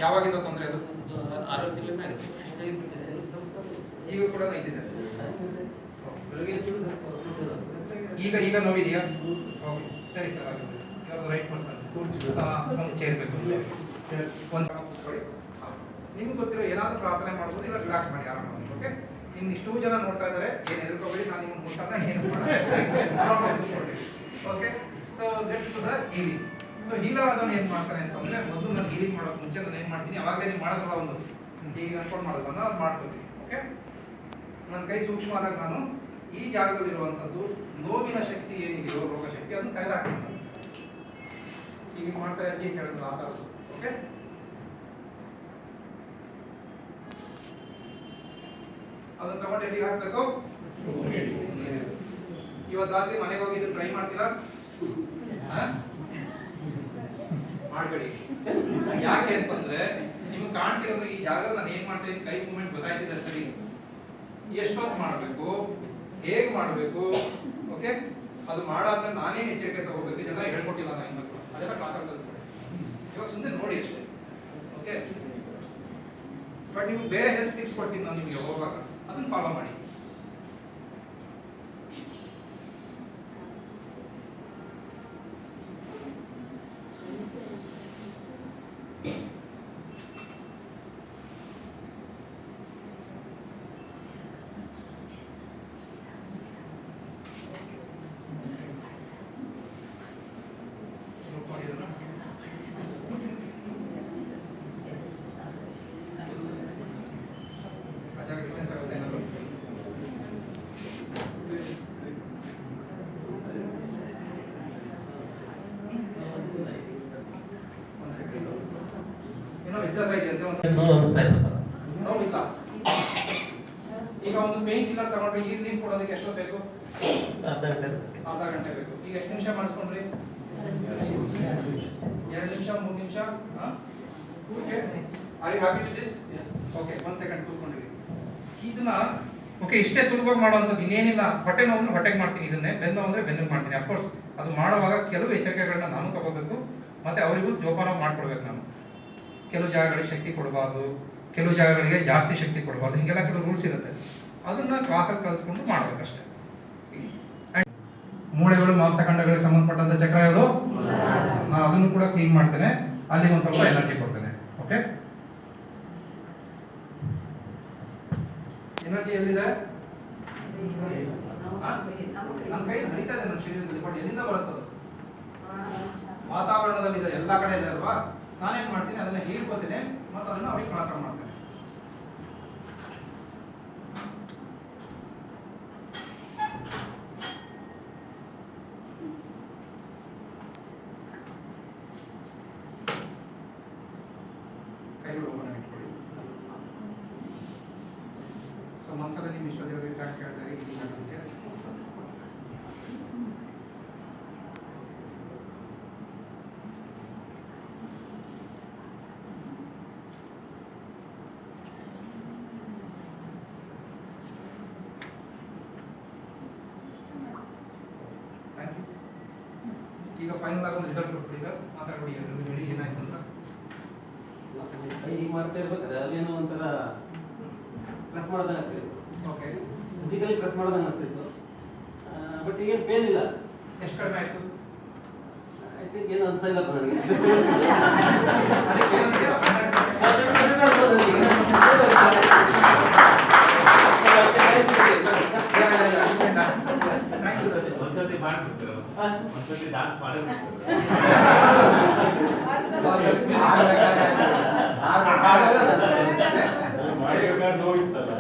ಯಾವಾಗಿಂದ ತೊಂದರೆ ಅದು? 6 ತಿಂಗಳ ಮೇಲೆ ಈಗ ಕೂಡ ನೋಯ್ತಿದೆ. ಈಗ ಈಗ ನೋವಿದೆಯಾ? ಓಕೆ ಸರಿ ಸರ್, ಆಗಿದೆ. ಇವಾಗ ರೈಟ್ ಪರ್ಸನ್ ಒಂದು ಚೇರ್ ಬೇಕು. ಒಂದು ನಿಮ್ಗೆ ಗೊತ್ತಿರೋ ಏನಾದರೂ ಪ್ರಾರ್ಥನೆ ಮಾಡ್ಬೋದು, ಇಲ್ಲ ರಿಲ್ಯಾಕ್ಸ್ ಮಾಡಿ ಆರಾಮಾಗಿ. ಓಕೆ, ಇನ್ನು ಇಷ್ಟೂ ಜನ ನೋಡ್ತಾ ಇದ್ದಾರೆ, ಏನು ಎದುರ್ಕೋಬೇಡಿ, ನಾನು ನಿಮ್ಗೆ ಮುಟ್ಟಾಗ ಏನು ಮಾಡಿ. Okay, so let's to the healing. So healer ಆದವನು ಏನು ಮಾಡ್ತಾನೆ ಅಂತಂದ್ರೆ, ಮೊದಲು ನಾನು ಹೀಲಿಂಗ್ ಮಾಡೋಕೆ ಮುಂಚೆ ನಾನು ಏನು ಮಾಡ್ತೀನಿ, ಅವಾಗಲೇ ನೀವು ಮಾಡೋದಲ್ಲ ಒಂದು ಈಗ ಅನ್ಕೊಂಡು ಮಾಡೋದನ್ನ ಅದು ಮಾಡ್ತೀನಿ. ಓಕೆ, ನನ್ನ ಕೈ ಸೂಕ್ಷ್ಮ ಆದಾಗ ನಾನು ಈ ಜಾಗದಲ್ಲಿರುವಂಥದ್ದು ನೋವಿನ ಶಕ್ತಿ ಏನಿದೆಯೋ, ರೋಗ ಶಕ್ತಿ, ಅದನ್ನು ತೆಗೆದಾಕ್ತೀನಿ ನಾನು. ಈಗ ಮಾಡ್ತಾ ಅಜ್ಜಿ ಅಂತ ಹೇಳಿದ್ರು ಆ ಥರ. ಓಕೆ, ಅದನ್ನು ತಗೊಂಡು ಎಲ್ಲಿಗೆ ಹಾಕಬೇಕು? ಇವತ್ತು ರಾತ್ರಿ ಮನೆಗೆ ಹೋಗಿದ್ದು ಟ್ರೈ ಮಾಡ್ತೀರಾ? ಮಾಡಬೇಡಿ. ಯಾಕೆ ಅಂತಂದ್ರೆ ನಿಮ್ಗೆ ಕಾಣ್ತಿರೋದು ಈ ಜಾಗ ನಾನು ಏನ್ ಮಾಡ್ತೀನಿ, ಕೈ ಮೂವ್ಮೆಂಟ್ ಗೊತ್ತಾಯ್ತಿದೆ ಸರಿ, ಎಷ್ಟೊತ್ತು ಮಾಡಬೇಕು, ಹೇಗೆ ಮಾಡಬೇಕು, ಓಕೆ, ಅದು ಮಾಡಾದ್ಮೇಲೆ ನಾನೇನು ಎಚ್ಚರಿಕೆ ತಗೋಬೇಕು, ಇದೆಲ್ಲ ಹೇಳ್ಕೊಟ್ಟಿಲ್ಲ ನಾನು ಇನ್ನೊಂದು, ಅದೆಲ್ಲ ಕ್ಲಾಸಲ್ಲಿ ಕಲ್ತ್ಕೊಳ್ಳಿ. ಇವಾಗ ಸುಮ್ಮನೆ ನೋಡಿ ಅಷ್ಟೇ. ಓಕೆ, ಬಟ್ ನಿಮ್ಗೆ ಬೇರೆ ಹೆಲ್ತ್ ಟಿಪ್ಸ್ ಕೊಡ್ತೀನಿ ನಾನು ನಿಮಗೆ ಹೋಗುವಾಗ, ಅದನ್ನ ಫಾಲೋ ಮಾಡಿ. ನೋವಿಲ್ಲ. ಈಗ ಒಂದು ಪೇನ್ ಕಿಲ್ಲರ್ ತಗೊಂಡ್ರೆ ಈ ರಿಲೀಫ್ ಕೊಡೋದಕ್ಕೆ ಎಷ್ಟು ಬೇಕು? ಅರ್ಧ ಗಂಟೆ ಬೇಕು. ಈಗ ಎಷ್ಟು ನಿಮಿಷ ಮಾಡಿಸ್ಕೊಂಡ್ರಿ? 2 ನಿಮಿಷ 3 ನಿಮಿಷ. Okay, are you happy with this? Okay, 1 second ಕೂತ್ಕೊಂಡಿರಿ. ಇದನ್ನ ಓಕೆ, ಇಷ್ಟೇ ಸುಲಭವಾಗಿ ಮಾಡುವಂಥದ್ದು, ಇನ್ನೇನಿಲ್ಲ. ಹೊಟ್ಟೆ ನೋವು ಅಂದ್ರೆ ಹೊಟ್ಟೆಗೆ ಮಾಡ್ತೀನಿ, ಇದನ್ನೇ ಬೆನ್ನು ನೋವು ಅಂದ್ರೆ ಬೆನ್ನಿಗೆ ಮಾಡ್ತೀನಿ. ಅಫ್ಕೋರ್ಸ್ ಅದು ಮಾಡುವಾಗ ಕೆಲವು ಎಚ್ಚರಿಕೆಗಳನ್ನ ನಾನು ತಗೋಬೇಕು, ಮತ್ತೆ ಅವರಿಗೂ ಜೋಪಾನ ಮಾಡ್ಕೊಡ್ಬೇಕು. ನಾನು ಕೆಲವು ಜಾಗಗಳಿಗೆ ಶಕ್ತಿ ಕೊಡಬಾರ್ದು, ಕೆಲವು ಜಾಗಗಳಿಗೆ ಜಾಸ್ತಿ ಶಕ್ತಿ ಕೊಡಬಾರ್ದು, ಹೀಗೆಲ್ಲ ಕೆಲವು ರೂಲ್ಸ್ ಇರುತ್ತೆ. ಅದನ್ನ ಕ್ಲಾಸಲ್ಲಿ ಕಲ್ತ್ಕೊಂಡು ಮಾಡ್ಬೇಕಷ್ಟೇ. ಮೂಳೆಗಳು ಮಾಂಸಖಂಡಗಳಿಗೆ ಸಂಬಂಧಪಟ್ಟಂತ ಚಕ್ರ ಯಾವುದು? ನಾನು ಅದನ್ನು ಕೂಡ ಕ್ಲೀನ್ ಮಾಡ್ತೇನೆ, ಅಲ್ಲಿ ಒಂದು ಸ್ವಲ್ಪ ಎನರ್ಜಿ ಕೊಡ್ತೇನೆ. ಓಕೆ, ಎನರ್ಜಿ ಎಲ್ಲಿದೆ? ನಮ್ಮ ಕೈ ಹರಿತಾ ಇದೆ, ನಮ್ಮ ಶರೀರದಲ್ಲಿ. ಬಟ್ ಎಲ್ಲಿಂದ ಬರುತ್ತದು? ವಾತಾವರಣದಲ್ಲಿದೆ, ಎಲ್ಲ ಕಡೆ ಇದೆ ಅಲ್ವಾ? ನಾನೇನ್ ಮಾಡ್ತೀನಿ, ಅದನ್ನ ಹೀರ್ಕೋತೀನಿ ಮತ್ತು ಅದನ್ನ ಅವ್ರಿಗೆ ಟ್ರಾನ್ಸ್ಫರ್ ಮಾಡ್ತೇನೆ. ಕೈಗಳು ಓಪನ್ ಇಟ್ಕೊಳ್ಳಿ. ಸೊ ಮನಸ್ಸಲ್ಲಿ ನಿಮ್ಮ ಇಷ್ಟ ದೇವರಿಗೆ ಥ್ಯಾಂಕ್ಸ್ ಹೇಳ್ತಾರೆ. ಇಲ್ಲಿ ನನಗೆ ಈಗ ಫೈನಲ್ ಆಗಿ ಒಂದು ರಿಸಲ್ಟ್ ಕೊಟ್ಬಿಡಿ ಸರ್. ಮಾತಾಡ್ಬಿಡಿ, ಹೇಳಿ ಏನಾಯ್ತು ಅಂತ. ಈಗ ಮಾಡ್ತಾ ಇರ್ಬೇಕಾದ್ರೆ ಅಲ್ಲೇನೋ ಒಂಥರ ಪ್ರೆಸ್ ಮಾಡೋದಂಗೆ ಆಗ್ತಿತ್ತು. ಓಕೆ, ಫಿಸಿಕಲಿ ಪ್ರೆಸ್ ಮಾಡೋದಂಗೆ ಆಗ್ತಿತ್ತು, ಬಟ್ ಈಗೇನು ಪೇನ್ ಇಲ್ಲ. ಎಷ್ಟು ಕಡಿಮೆ ಆಯ್ತು? ಐ ಥಿಂಕ್ ಏನು ಅನ್ಸ್ತಾ ಇಲ್ಲಪ್ಪ ನನಗೆ. ಅದಕ್ಕೆ ಏನಂತೀರ? ಒಂದ್ಸತಿ ಮಾಡ್ಬಿಡ್ತೀರ, ಒಂದ್ಸತಿ ಡಾನ್ಸ್ ಮಾಡಿರ್ಬೇಕು. ನೋವಿತ್ತಲ್ಲ.